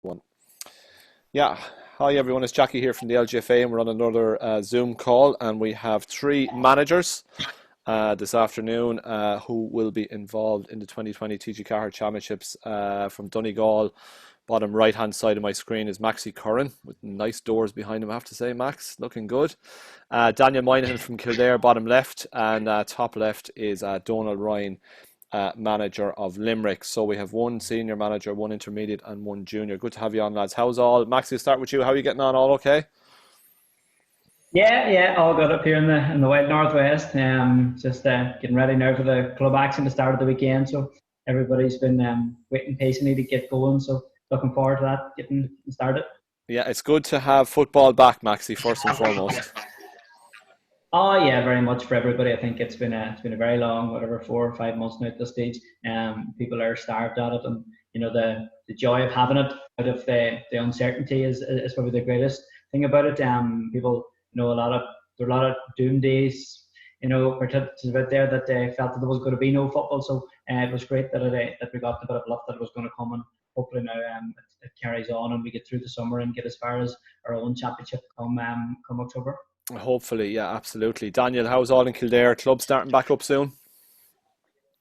One. Yeah. Hi everyone, it's Jackie here from the LGFA and we're on another Zoom call and we have three managers this afternoon who will be involved in the 2020 TG Cahill Championships from Donegal. Bottom right hand side of my screen is Maxi Curran with nice doors behind him, I have to say. Max, looking good. Daniel Moynihan from Kildare, bottom left, and top left is Donal Ryan, manager of Limerick. So we have one senior manager, one intermediate and one junior. Good to have you on, lads. How's all? Maxi, start with you. How are you getting on? All okay? Yeah, all good up here in the wild northwest. Just getting ready now for the club action to start of the weekend. So everybody's been waiting patiently to get going. So looking forward to that getting started. Yeah, it's good to have football back, Maxi, first and foremost. Oh yeah, very much for everybody. I think it's been a very long, whatever, 4 or 5 months now at this stage. People are starved at it, and the joy of having it out of the uncertainty is probably the greatest thing about it. People, there are a lot of doom days, participants out there that felt that there was going to be no football. So it was great that we got the bit of luck that it was going to come, and hopefully now it carries on and we get through the summer and get as far as our own championship come October. Hopefully, yeah, absolutely. Daniel, how's all in Kildare? Club starting back up soon?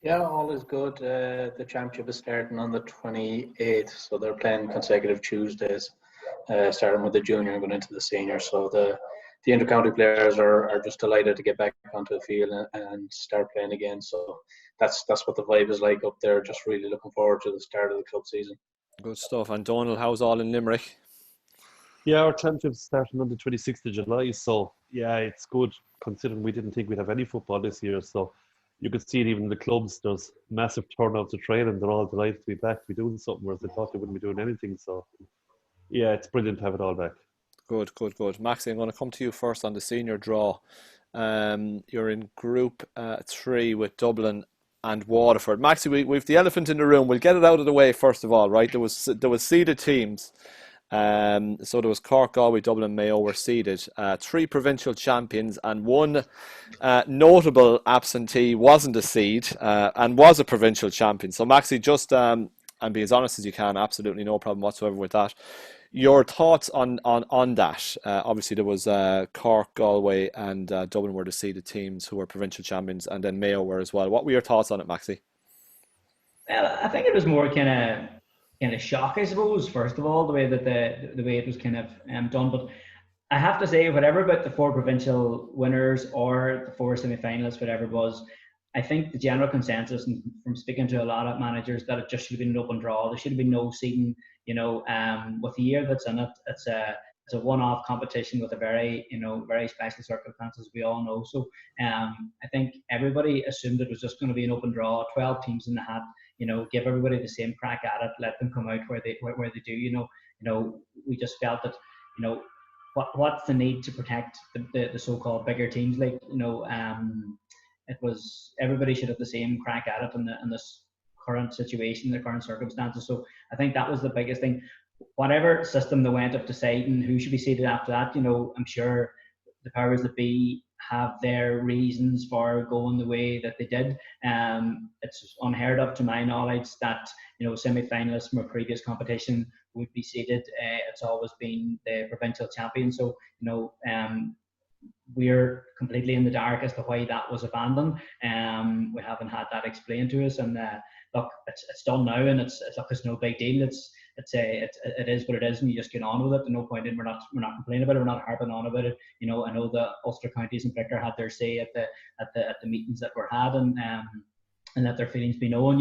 Yeah, all is good. The championship is starting on the 28th, so they're playing consecutive Tuesdays, starting with the junior and going into the senior. So the inter-county players are just delighted to get back onto the field and start playing again. So that's what the vibe is like up there. Just really looking forward to the start of the club season. Good stuff. And Donal, how's all in Limerick? Yeah, our championship's starting on the 26th of July, so yeah, it's good considering we didn't think we'd have any football this year. So you could see it even in the clubs, there's massive turnouts of training. They're all delighted to be back, to be doing something, whereas they thought they wouldn't be doing anything. So yeah, it's brilliant to have it all back. Good. Maxi, I'm going to come to you first on the senior draw. You're in Group 3 with Dublin and Waterford. Maxi, we've the elephant in the room. We'll get it out of the way first of all, right? There was seeded teams. So there was Cork, Galway, Dublin, Mayo were seeded. Three provincial champions and one notable absentee wasn't a seed and was a provincial champion. So Maxi, just and be as honest as you can, absolutely no problem whatsoever with that. Your thoughts on that? Obviously there was Cork, Galway and Dublin were the seeded teams who were provincial champions, and then Mayo were as well. What were your thoughts on it, Maxi? Well, I think it was more kind of shock, I suppose. First of all, the way that the way it was kind of done, but I have to say, whatever about the four provincial winners or the four semi-finalists, whatever it was, I think the general consensus, and from speaking to a lot of managers, that it just should have been an open draw. There should have been no seeding. With the year that's in it, it's a one-off competition with a very special circumstances, we all know. So I think everybody assumed it was just going to be an open draw, 12 teams in the hat. Give everybody the same crack at it, let them come out where they do. We just felt that, what's the need to protect the so-called bigger teams? It was, everybody should have the same crack at it in this current situation, the current circumstances. So I think that was the biggest thing. Whatever system they went up deciding who should be seated after that, I'm sure the powers that be have their reasons for going the way that they did. It's unheard of, to my knowledge, that semi-finalists from a previous competition would be seated. It's always been the provincial champion. So we're completely in the dark as to why that was abandoned. We haven't had that explained to us, and look, it's done now, and it's no big deal. It is what it is, and you just get on with it. There's no point in we're not complaining about it. We're not harping on about it. I know the Ulster counties in particular had their say at the meetings that were had, and let their feelings be known.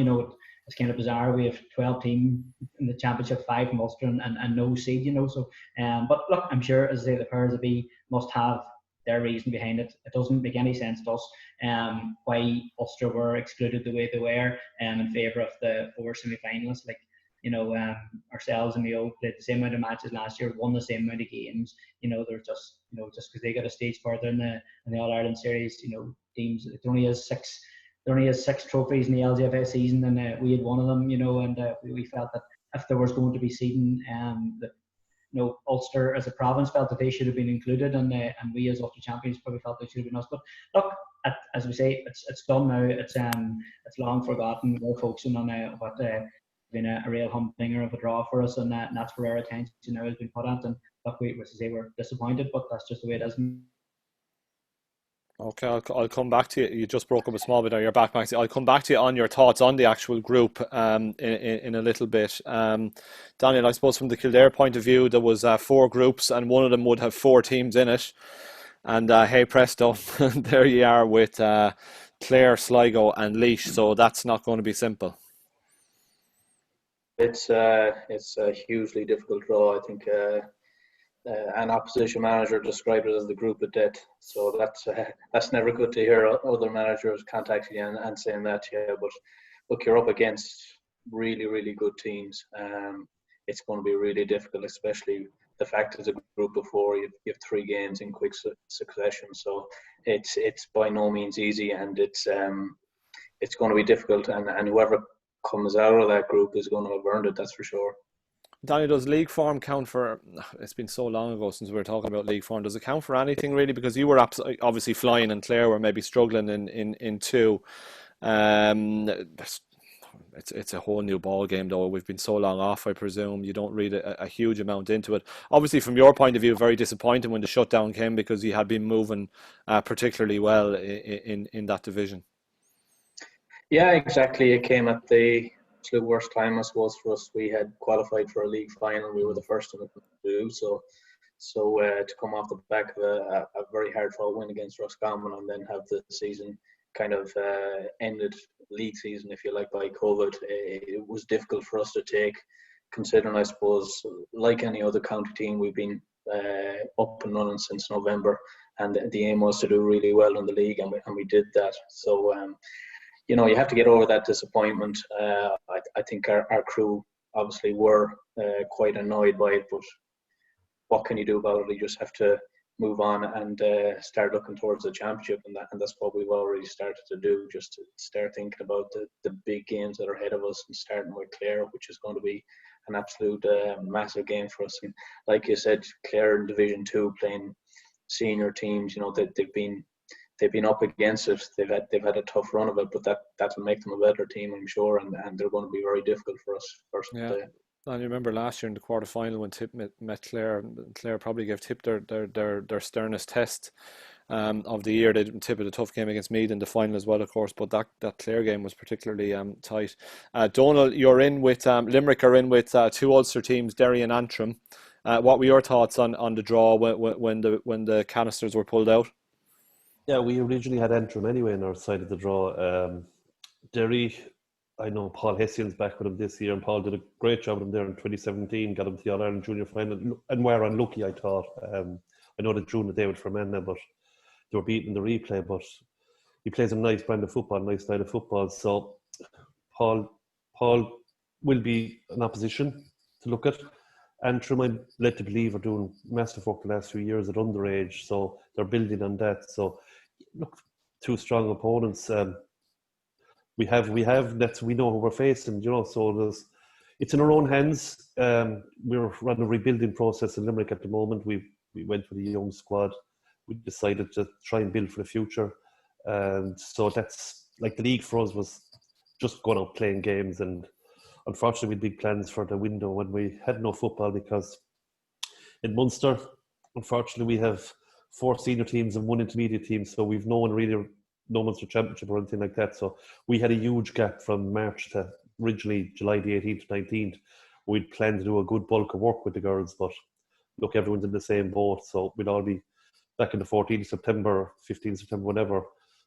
It's kind of bizarre. We have 12 teams in the championship, 5 from Ulster, and no seed. So but look, I'm sure, as I say, the powers that be must have their reason behind it. It doesn't make any sense to us why Ulster were excluded the way they were in favour of the 4 semi-finalists. Ourselves and Mayo played the same amount of matches last year, won the same amount of games. They're just because they got a stage further in the All Ireland series. Teams, it only has 6 trophies in the LGFA season, and we had one of them. And we felt that if there was going to be seeding, that Ulster as a province felt that they should have been included, and we as Ulster champions probably felt they should have been us. But look, as we say, it's done now. It's long forgotten. We're focusing on what been a real humdinger of a draw for us, and that's where our attention now has been put on. And look, we're disappointed, but that's just the way it is. Okay, I'll come back to you. You just broke up a small bit on your back, Maxi. I'll come back to you on your thoughts on the actual group in a little bit. Daniel, I suppose from the Kildare point of view, there was 4 groups, and one of them would have 4 teams in it. And hey presto, there you are with Clare, Sligo and Laois. So that's not going to be simple. It's a hugely difficult draw. I think an opposition manager described it as the group of death. So that's never good to hear other managers contacting you and saying that. Yeah, but look, you're up against really, really good teams. It's going to be really difficult, especially the fact it's a group of 4. You have 3 games in quick succession. So it's by no means easy, and it's going to be difficult. And whoever comes out of that group is going to have earned it. That's for sure. Danny, does league form count for? It's been so long ago since we were talking about league form. Does it count for anything really? Because you were obviously flying, and Clare were maybe struggling in 2. It's a whole new ball game though. We've been so long off. I presume you don't read a huge amount into it. Obviously, from your point of view, very disappointing when the shutdown came, because you had been moving particularly well in that division. Yeah, exactly. It came at the absolute worst time, I suppose, for us. We had qualified for a league final. We were the first in the to do so. So to come off the back of a very hard-fought win against Roscommon, and then have the season kind of ended, league season, if you like, by COVID, it was difficult for us to take, considering, I suppose, like any other county team, we've been up and running since November, and the aim was to do really well in the league, and we did that. So you have to get over that disappointment. I think our crew obviously were quite annoyed by it, but what can you do about it? You just have to move on and start looking towards the championship, and that's what we've already started to do. Just to start thinking about the big games that are ahead of us, and starting with Clare, which is going to be an absolute massive game for us. And like you said, Clare in Division 2 playing senior teams, they've been up against it. They've had a tough run of it, but that'll make them a better team, I'm sure, and they're going to be very difficult for us first day. And you remember last year in the quarter-final when Tip met Clare, Clare probably gave Tip their sternest test of the year. They didn't Tip at a tough game against Meath in the final as well, of course, but that Clare game was particularly tight. Donal, you're in with Limerick are in with 2 Ulster teams, Derry and Antrim. What were your thoughts on the draw when the canisters were pulled out? Yeah, we originally had Antrim anyway on our side of the draw. Derry, I know Paul Hessian's back with him this year, and Paul did a great job with him there in 2017, got him to the All-Ireland Junior final, and were unlucky, I thought. I know they drew the David Fermanagh, but they were beaten in the replay, but he plays a nice brand of football, nice style of football, so Paul will be an opposition to look at. Antrim, I'm led to believe, are doing massive work the last few years at underage, so they're building on that. So, look, 2 strong opponents. We know who we're facing, so it's in our own hands. We're running a rebuilding process in Limerick at the moment. We went with a young squad. We decided to try and build for the future. And so that's, like, the league for us was just going out playing games, and unfortunately we had big plans for the window when we had no football, because in Munster, unfortunately, we have 4 senior teams and 1 intermediate team, so we've no Munster Championship or anything like that. So we had a huge gap from March to originally July the 18th to 19th. We'd planned to do a good bulk of work with the girls, but look, everyone's in the same boat, so we'd all be back in the 14th of September, 15th of September, whatever.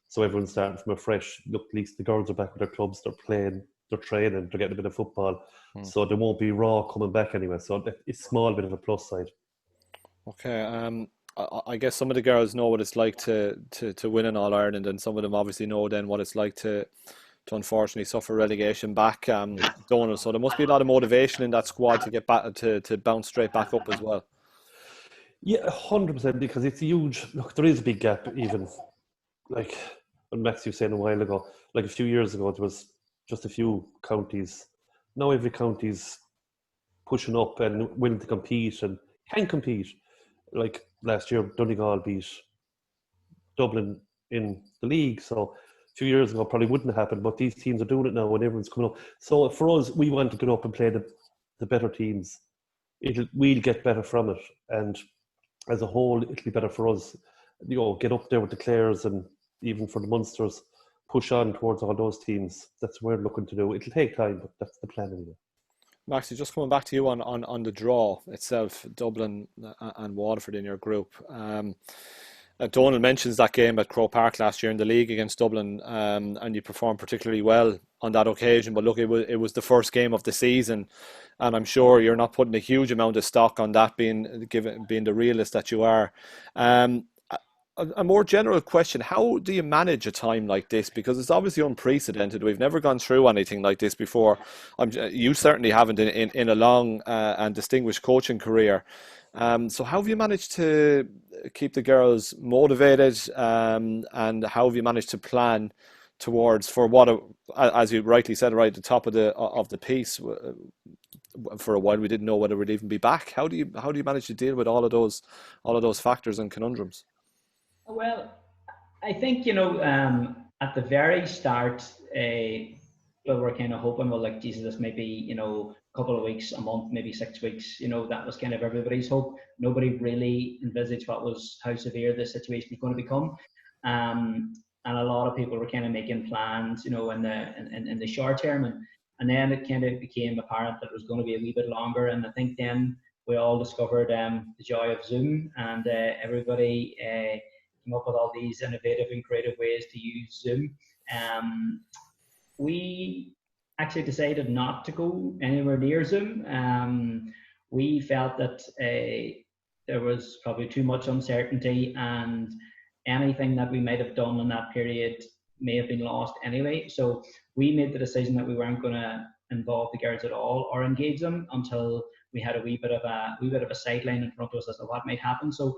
So everyone's starting from afresh. Look, at least the girls are back with their clubs, they're playing, they're training, they're getting a bit of football. So they won't be raw coming back anyway. So it's a small bit of a plus side. Okay, I guess some of the girls know what it's like to win an All-Ireland, and some of them obviously know then what it's like to unfortunately suffer relegation back. Donal, so there must be a lot of motivation in that squad to get back to bounce straight back up as well. Yeah, 100%, because it's huge. Look, there is a big gap, even like what Maxi was saying a while ago. Like a few years ago, there was just a few counties. Now every county's pushing up and willing to compete and can compete. Like last year, Donegal beat Dublin in the league, so few years ago probably wouldn't happen, but these teams are doing it now and everyone's coming up. So for us, we want to get up and play the better teams. We'll get better from it, and as a whole, it'll be better for us. Get up there with the Clares and even for the Munsters, push on towards all those teams. That's what we're looking to do. It'll take time, but that's the plan anyway. Maxi, just coming back to you on the draw itself, Dublin and Waterford in your group. Donal mentions that game at Croke Park last year in the league against Dublin, and you performed particularly well on that occasion. But look, it was the first game of the season, and I'm sure you're not putting a huge amount of stock on that being the realist that you are. A more general question, how do you manage a time like this? Because it's obviously unprecedented. We've never gone through anything like this before. You certainly haven't in a long and distinguished coaching career. So how have you managed to keep the girls motivated, and how have you managed to plan towards, for what, as you rightly said right at the top of the piece, for a while we didn't know whether we'd even be back. How do you manage to deal with all of those factors and conundrums? Well, I think, at the very start, we were kind of hoping, well, like, Jesus, this might be, a couple of weeks, a month, maybe 6 weeks, that was kind of everybody's hope. Nobody really envisaged how severe the situation was going to become. And a lot of people were kind of making plans, in the short term. And then it kind of became apparent that it was going to be a wee bit longer. And I think then we all discovered the joy of Zoom, and everybody came up with all these innovative and creative ways to use Zoom. We actually decided not to go anywhere near Zoom. We felt that there was probably too much uncertainty, and anything that we might have done in that period may have been lost anyway. So we made the decision that we weren't going to involve the girls at all or engage them until we had a wee bit of a sideline in front of us as to what might happen. So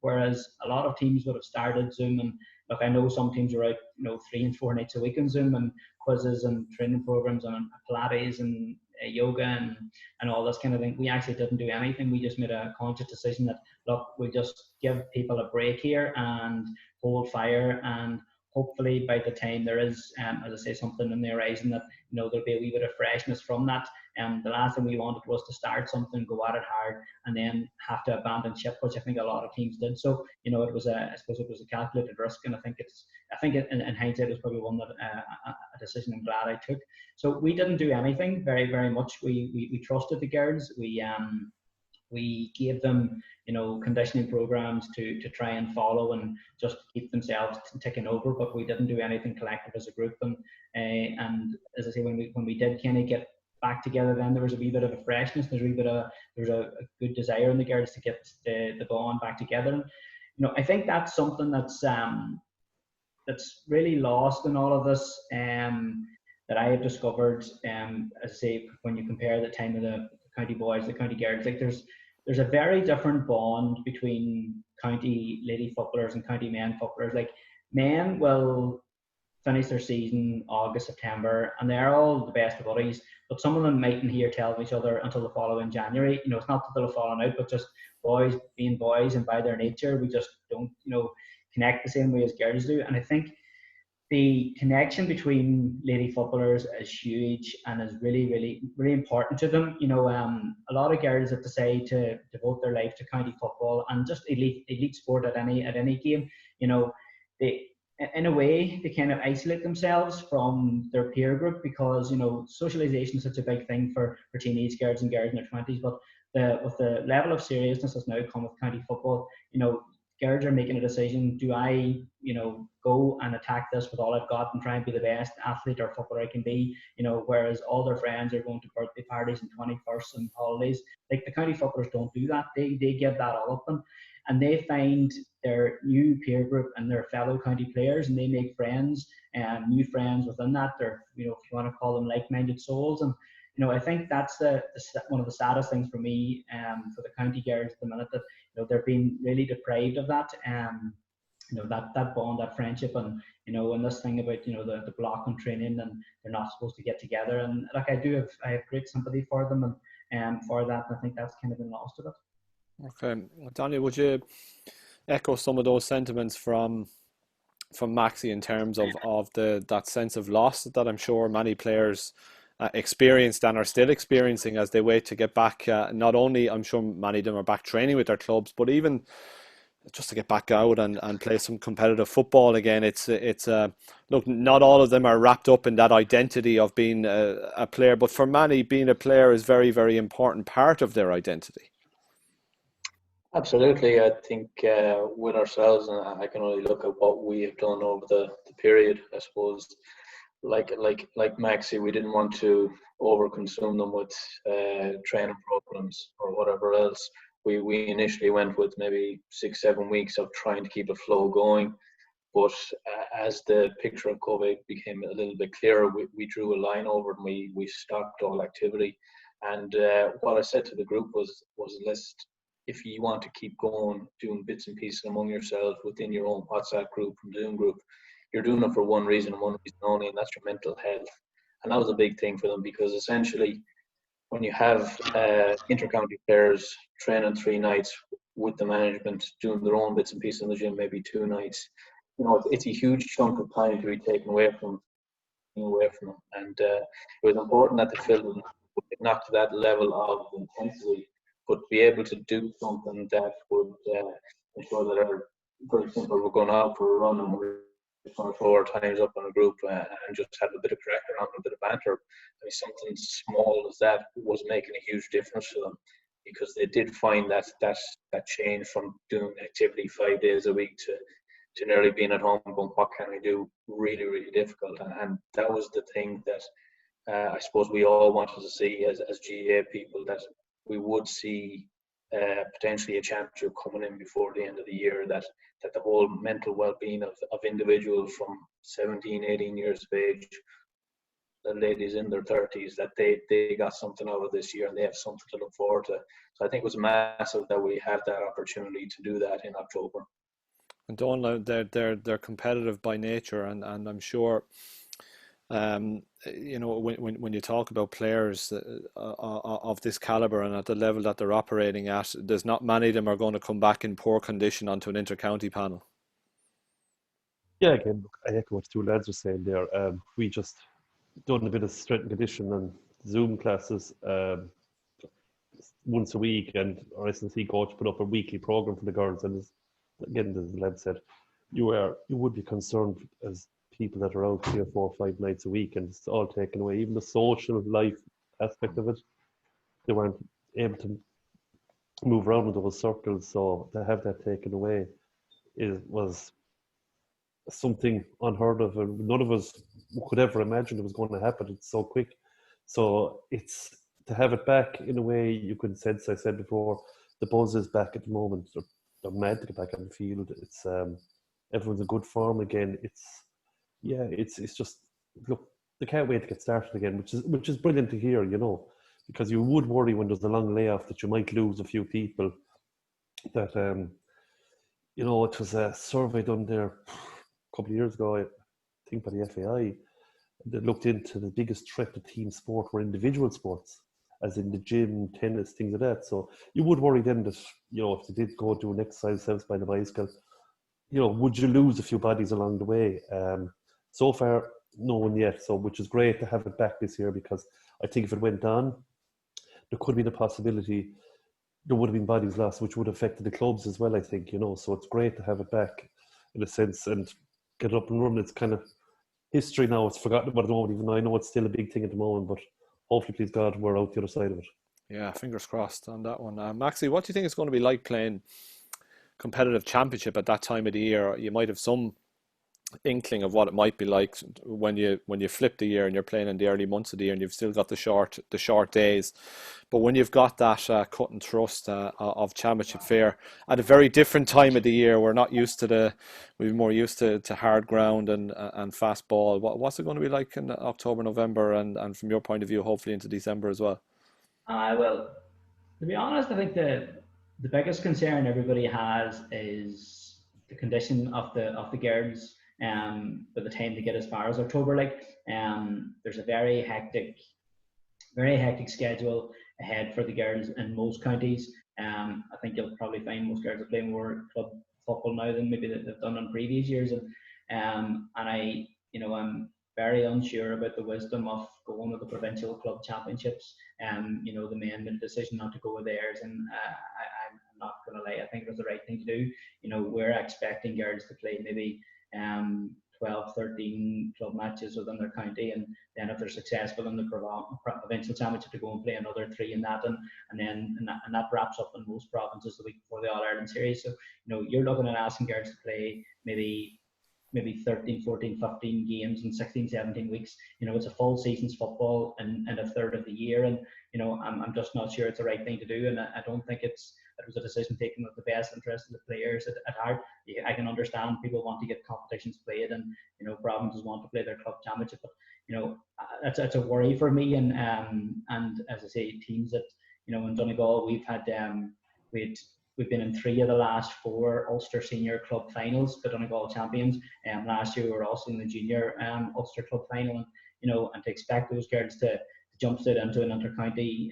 whereas a lot of teams would have started Zoom, and look, I know some teams are out 3 and 4 nights a week on Zoom, and quizzes and training programs and Pilates and yoga and all this kind of thing. We actually didn't do anything. We just made a conscious decision that, look, we'll just give people a break here and hold fire, and hopefully by the time there is, as I say, something in the horizon, that there'll be a wee bit of freshness from that. The last thing we wanted was to start something, go at it hard, and then have to abandon ship, which I think a lot of teams did. So I suppose it was a calculated risk, and I think in hindsight it was probably one that a decision I'm glad I took. So we didn't do anything very, very much. We trusted the girls. We gave them, conditioning programs to try and follow and just keep themselves ticking over, but we didn't do anything collective as a group. And as I say, when we did kind of get back together, then there was a wee bit of a freshness. There was a good desire in the girls to get the bond back together. I think that's something that's really lost in all of this. That I have discovered, as I say, when you compare the time of the county boys, the county girls, like there's a very different bond between county lady footballers and county men footballers. Like, men will finish their season August, September, and they're all the best of buddies, but some of them mightn't hear tell of each other until the following January. It's not that they'll have fallen out, but just boys being boys, and by their nature, we just don't, connect the same way as girls do. And I think the connection between lady footballers is huge and is really, really, really important to them. A lot of girls that decide to devote their life to county football and just elite sport at any game, they, in a way, they kind of isolate themselves from their peer group, because socialization is such a big thing for teenage girls and girls in their 20s. But with the level of seriousness that's now come with county football, girls are making a decision: do I, go and attack this with all I've got and try and be the best athlete or footballer I can be, whereas all their friends are going to birthday parties and 21st and holidays. Like, the county footballers don't do that. They give that all up, and they find their new peer group and their fellow county players, and they make friends and new friends within that. They're, if you want to call them, like-minded souls. And I think that's one of the saddest things for me, for the county girls at the minute, that they're being really deprived of that, that bond, that friendship, and and this thing about the block and training, and they're not supposed to get together. And like, I have great sympathy for them, and for that, and I think that's kind of been lost of it. Okay, Daniel, would you echo some of those sentiments from from Maxi in terms of that sense of loss that I'm sure many players experienced and are still experiencing as they wait to get back. Not only, I'm sure many of them are back training with their clubs, but even just to get back out and play some competitive football again. It's look, not all of them are wrapped up in that identity of being a player, but for many, being a player is very, very important part of their identity. Absolutely. I think with ourselves, and I can only look at what we have done over the period, I suppose, like Maxi, we didn't want to overconsume them with training programs or whatever else. We initially went with maybe 6-7 weeks of trying to keep a flow going, but as the picture of COVID became a little bit clearer, we drew a line over it and we stopped all activity. And what I said to the group was if you want to keep going, doing bits and pieces among yourselves within your own WhatsApp group and Zoom group, you're doing it for one reason and one reason only, and that's your mental health. And that was a big thing for them, because essentially when you have inter-county players training 3 nights with the management, doing their own bits and pieces in the gym, maybe 2 nights, it's a huge chunk of time to be taken away from them. And it was important that the field would not to that level of intensity, but be able to do something that would ensure that for example, we're going out for a run and we're going to throw our times up on a group and just have a bit of crack around, a bit of banter. I mean, something small as that was making a huge difference to them, because they did find that change from doing activity 5 days a week to nearly being at home going, what can I do, really, really difficult. And that was the thing that I suppose we all wanted to see as GAA people, that we would see potentially a championship coming in before the end of the year, that the whole mental well-being of individuals from 17, 18 years of age, the ladies in their 30s, that they got something out of this year and they have something to look forward to. So I think it was massive that we had that opportunity to do that in October. And Donal, they're competitive by nature, and I'm sure when you talk about players of this caliber and at the level that they're operating at, there's not many of them are going to come back in poor condition onto an inter-county panel. Yeah, again, look, I echo what the two lads were saying there. We just done a bit of strength and condition and Zoom classes once a week, and our S&C coach put up a weekly program for the girls. And again, as the lad said, you would be concerned as people that are out 3 or 4 or 5 nights a week, and it's all taken away. Even the social life aspect of it, they weren't able to move around in those circles, so to have that taken away was something unheard of, and none of us could ever imagine it was going to happen. It's so quick. So it's to have it back in a way you can sense. I said before, the buzz is back at the moment. They're mad to get back on the field. It's everyone's in good form again. It's just, look, they can't wait to get started again, which is brilliant to hear, because you would worry when there's a long layoff that you might lose a few people. That it was a survey done there a couple of years ago, I think by the FAI, that looked into the biggest threat to team sport were individual sports, as in the gym, tennis, things like that. So you would worry then that, if they did go do an exercise themselves by the bicycle, would you lose a few bodies along the way? So far, no one yet. So, which is great to have it back this year, because I think if it went on, there could be the possibility there would have been bodies lost, which would have affected the clubs as well, I think, So it's great to have it back in a sense and get it up and running. It's kind of history now. It's forgotten about it at the moment, even though I know it's still a big thing at the moment, but hopefully, please God, we're out the other side of it. Yeah, fingers crossed on that one. Maxi, what do you think it's going to be like playing competitive championship at that time of the year? You might have some inkling of what it might be like when you flip the year and you're playing in the early months of the year and you've still got the short days, but when you've got that cut and thrust of championship fare at a very different time of the year, we're more used to hard ground and fast ball. What's it going to be like in October, November, and from your point of view, hopefully into December as well? Well, to be honest, I think the biggest concern everybody has is the condition of the girls by the time they get as far as October. There's a very hectic schedule ahead for the girls in most counties. I think you'll probably find most girls are playing more club football now than maybe they've done in previous years. And And I'm very unsure about the wisdom of going with the provincial club championships. The men made a decision not to go with theirs, and I'm not going to lie, I think it was the right thing to do. We're expecting girls to play maybe 12, 13 club matches within their county, and then if they're successful in the provincial championship, to go and play another 3 in that, and that wraps up in most provinces the week before the All Ireland series. So you're looking at asking girls to play maybe 13, 14, 15 games in 16, 17 weeks. It's a full season's football in a third of the year, and I'm just not sure it's the right thing to do, and I don't think it was a decision taken with the best interest of the players at heart. I can understand people want to get competitions played, and provinces want to play their club championship, but that's a worry for me. And as I say, teams that in Donegal, we've been in 3 of the last 4 Ulster senior club finals, the Donegal champions. Last year we were also in the junior Ulster club final, and to expect those girls to jump straight into an inter-county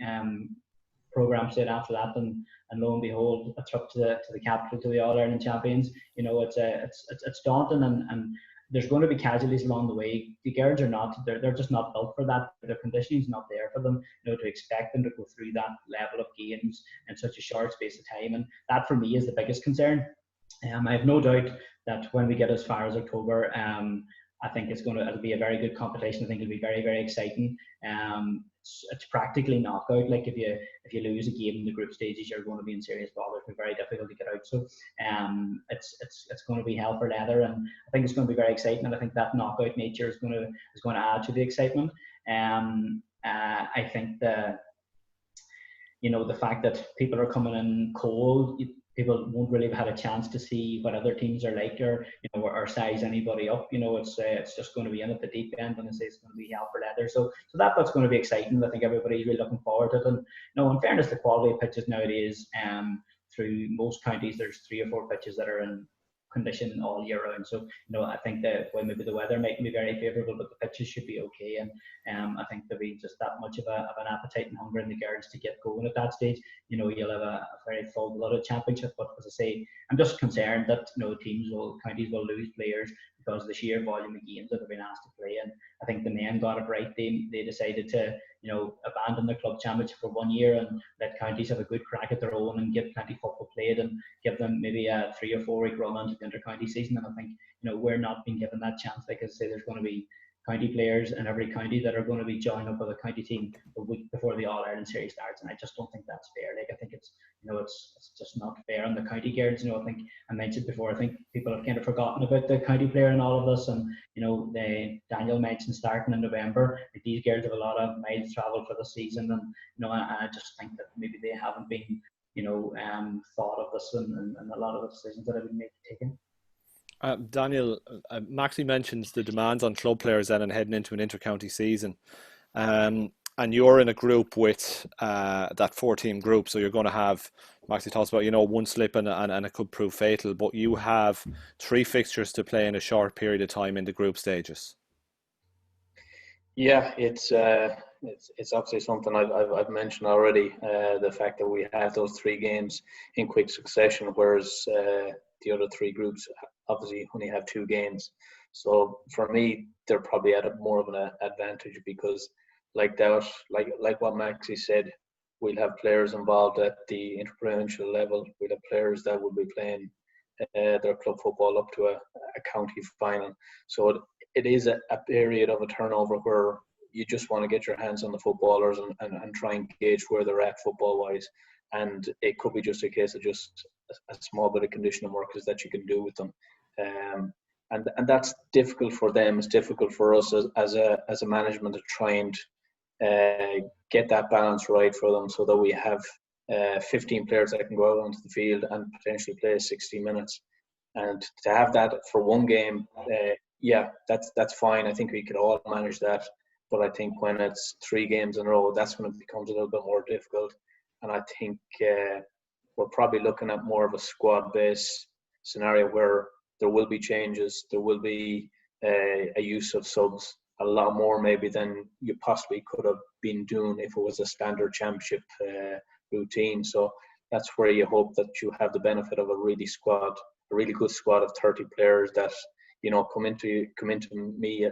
program straight after that, and lo and behold, a trip to the capital, to the All Ireland champions. It's daunting, and there's going to be casualties along the way. The girls are not, they're just not built for that. Their conditioning's not there for them, to expect them to go through that level of games in such a short space of time. And that for me is the biggest concern. I have no doubt that when we get as far as October, I think it'll be a very good competition. I think it'll be very, very exciting. It's practically knockout. Like if you lose a game in the group stages, you're going to be in serious bother. It'll be very difficult to get out. So it's going to be hell for leather, and I think it's going to be very exciting. And I think that knockout nature is going to add to the excitement. I think the fact that people are coming in cold, people won't really have had a chance to see what other teams are like, or size anybody up. It's just going to be in at the deep end, and I say it's going to be hell for leather. So that's going to be exciting. I think everybody's really looking forward to it. And in fairness, the quality of pitches nowadays, through most counties, there's 3 or 4 pitches that are in condition all year round. So I think that maybe the weather might be very favourable, but the pitches should be okay. And I think there'll be just that much of an appetite and hunger in the girls to get going at that stage. You'll have a very full-blooded championship, but as I say, I'm just concerned that counties will lose players because of the sheer volume of games that have been asked to play. And I think the men got it right. They decided to abandon the club championship for 1 year and let counties have a good crack at their own and get plenty football played, and give them maybe a 3 or 4 week run into the inter-county season. And I think we're not being given that chance. Like I say, there's going to be county players in every county that are going to be joining up with a county team a week before the All Ireland series starts, and I just don't think that's fair. Like I think it's just not fair on the county girls. I think I mentioned before, I think people have kind of forgotten about the county player in all of this, and Daniel mentioned starting in November. Like, these girls have a lot of miles travelled for the season, and I just think that maybe they haven't been thought of this and a lot of the decisions that have been taken. Daniel, Maxi mentions the demands on club players then and heading into an inter-county season. And you're in a group with that 4-team group, so you're going to have, Maxi talks about, one slip and it could prove fatal, but you have 3 fixtures to play in a short period of time in the group stages. Yeah, it's obviously something I've mentioned already, the fact that we have those 3 games in quick succession, whereas the other 3 groups obviously only have 2 games. So for me, they're probably at more of an advantage, because like what Maxi said, we'll have players involved at the interprovincial level. We'll have players that will be playing their club football up to a county final. So it is a period of a turnover where you just want to get your hands on the footballers and try and gauge where they're at football-wise. And it could be just a case of just a small bit of conditioning work that you can do with them. And that's difficult for them. It's difficult for us as a management to try and get that balance right for them, so that we have 15 players that can go out onto the field and potentially play 60 minutes. And to have that for 1 game, that's fine. I think we could all manage that. But I think when it's 3 games in a row, that's when it becomes a little bit more difficult. And I think we're probably looking at more of a squad-based scenario where there will be changes. There will be a use of subs, a lot more maybe than you possibly could have been doing if it was a standard championship routine. So that's where you hope that you have the benefit of a really good squad of 30 players that come into me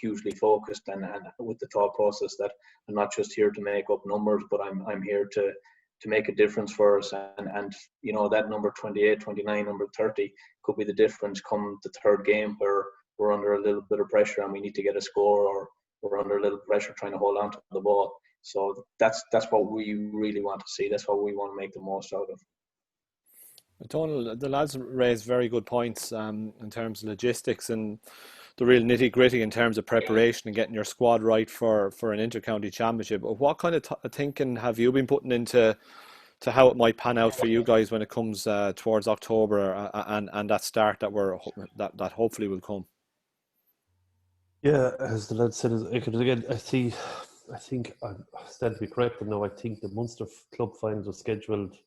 hugely focused and with the thought process that I'm not just here to make up numbers, but I'm here to make a difference for us. And that number 28, 29, number 30 could be the difference come the third game where we're under a little bit of pressure and we need to get a score, or we're under a little pressure trying to hold on to the ball. So that's what we really want to see. That's what we want to make the most out of. Donal, the lads raised very good points in terms of logistics and the real nitty-gritty in terms of preparation and getting your squad right for an inter-county championship. What kind of thinking have you been putting into how it might pan out for you guys when it comes towards October and that start that hopefully will come? Yeah, as the lad said, I think I stand to be corrected now. I think the Munster club finals are scheduled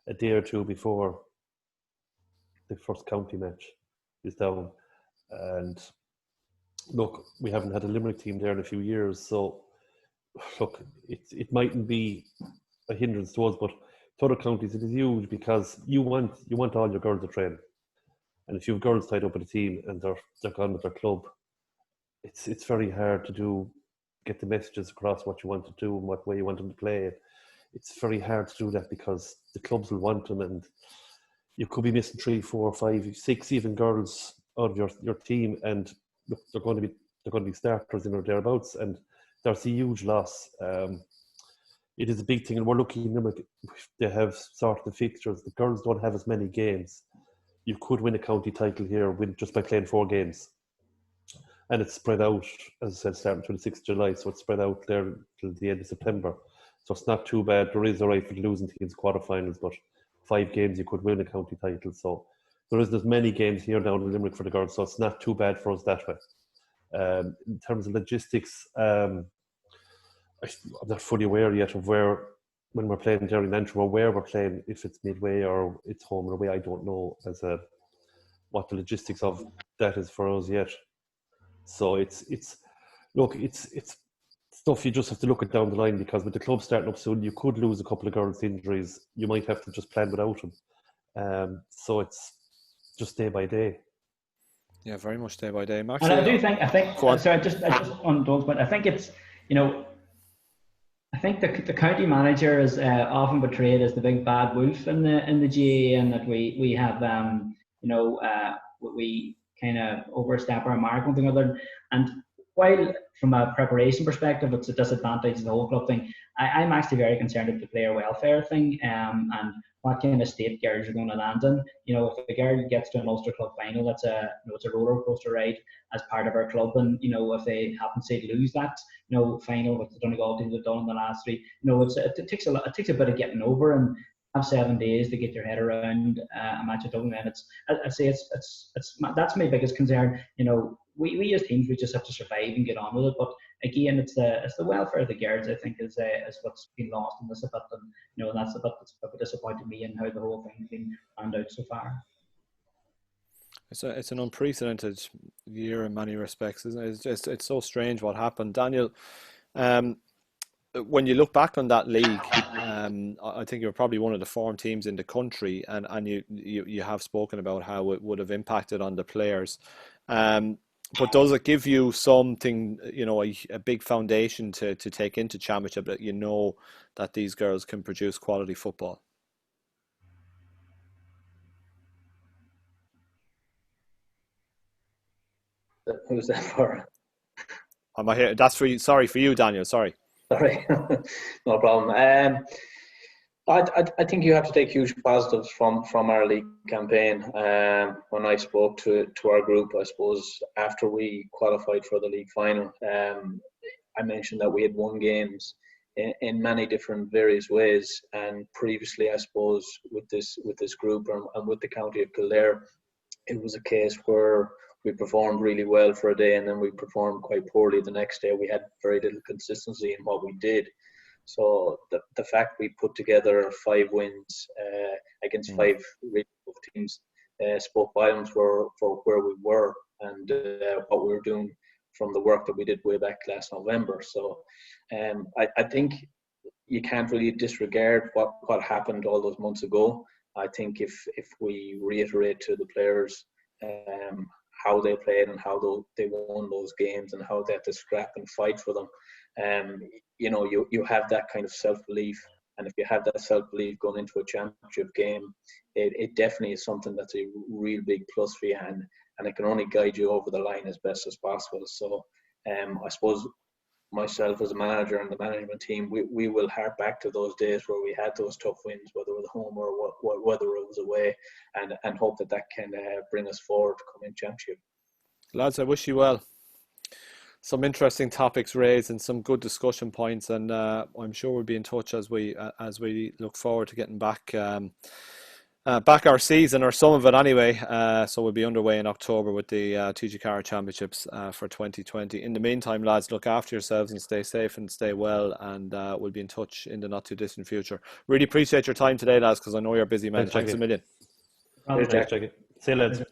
a day or two before the first county match is down. And look, we haven't had a Limerick team there in a few years, so look, it mightn't be a hindrance to us, but to other counties it is huge because you want all your girls to train, and if you have girls tied up with a team and they're gone with their club, it's very hard to get the messages across what you want to do and what way you want them to play. It's very hard to do that because the clubs will want them, and you could be missing 3, 4, 5, 6 even girls out of your team, and look, they're going to be starters in or thereabouts, and there's a huge loss. It is a big thing, and we're looking at them. They have sorted the fixtures. The girls don't have as many games. You could win a county title here just by playing 4 games. And it's spread out, as I said, starting 26th July, so it's spread out there till the end of September. So it's not too bad. There is a right for the losing teams quarterfinals, but 5 games you could win a county title. So there isn't as many games here down in Limerick for the girls, so it's not too bad for us that way. In terms of logistics, I'm not fully aware yet of when we're playing Derry and Antrim, or where we're playing, if it's midway or it's home and away. I don't know what the logistics of that is for us yet. So it's stuff you just have to look at down the line, because with the club starting up soon, you could lose a couple of girls' injuries. You might have to just plan without them. So it's just day by day. Yeah, very much day by day. Maxi, and I think sorry, just on Doug's point, I think it's, I think the county manager is often portrayed as the big bad wolf in the GAA, and that we have we kind of overstep our mark, one thing or other. And while from a preparation perspective it's a disadvantage of the whole club thing, I'm actually very concerned with the player welfare thing, and what kind of state girls are going to land in. If a girl gets to an Ulster club final, it's a roller coaster ride as part of our club, and if they happen to lose that final, with the Donegal team have done in the last 3, it takes a bit of getting over, and have 7 days to get your head around a match at Dublin. And I'd say that's my biggest concern. We as teams, we just have to survive and get on with it. But again, it's the welfare of the girls, I think, is what's been lost in this a bit, and that's a bit that's disappointed me in how the whole thing's been planned out so far. It's an unprecedented year in many respects, isn't it? It's so strange what happened, Daniel. When you look back on that league, I think you're probably one of the form teams in the country, and you have spoken about how it would have impacted on the players. But does it give you something, a big foundation to take into championship, that that these girls can produce quality football? Who's that for? Am I here? That's for you. Sorry, for you, Daniel. Sorry. Sorry, no problem. I think you have to take huge positives from our league campaign. When I spoke to our group, I suppose after we qualified for the league final, I mentioned that we had won games in many different various ways. And previously, I suppose with this group and with the county of Kildare, it was a case where we performed really well for a day and then we performed quite poorly the next day. We had very little consistency in what we did. So the fact we put together 5 wins against 5 really tough teams spoke volumes for where we were and what we were doing from the work that we did way back last November. So I think you can't really disregard what happened all those months ago. I think if we reiterate to the players how they played and how they won those games and how they had to scrap and fight for them. You have that kind of self-belief, and if you have that self-belief going into a championship game, it definitely is something that's a real big plus for you, and it can only guide you over the line as best as possible. So I suppose myself as a manager and the management team, we will hark back to those days where we had those tough wins, whether it was home or whether it was away, and hope that can bring us forward to come in championship. Lads, I wish you well. Some interesting topics raised and some good discussion points, and I'm sure we'll be in touch as we look forward to getting back our season, or some of it anyway. So we'll be underway in October with the TG Car Championships for 2020. In the meantime, lads, look after yourselves and stay safe and stay well, and we'll be in touch in the not too distant future. Really appreciate your time today, lads, because I know you're busy, man. Thanks a million. Thanks, Jack. See you later.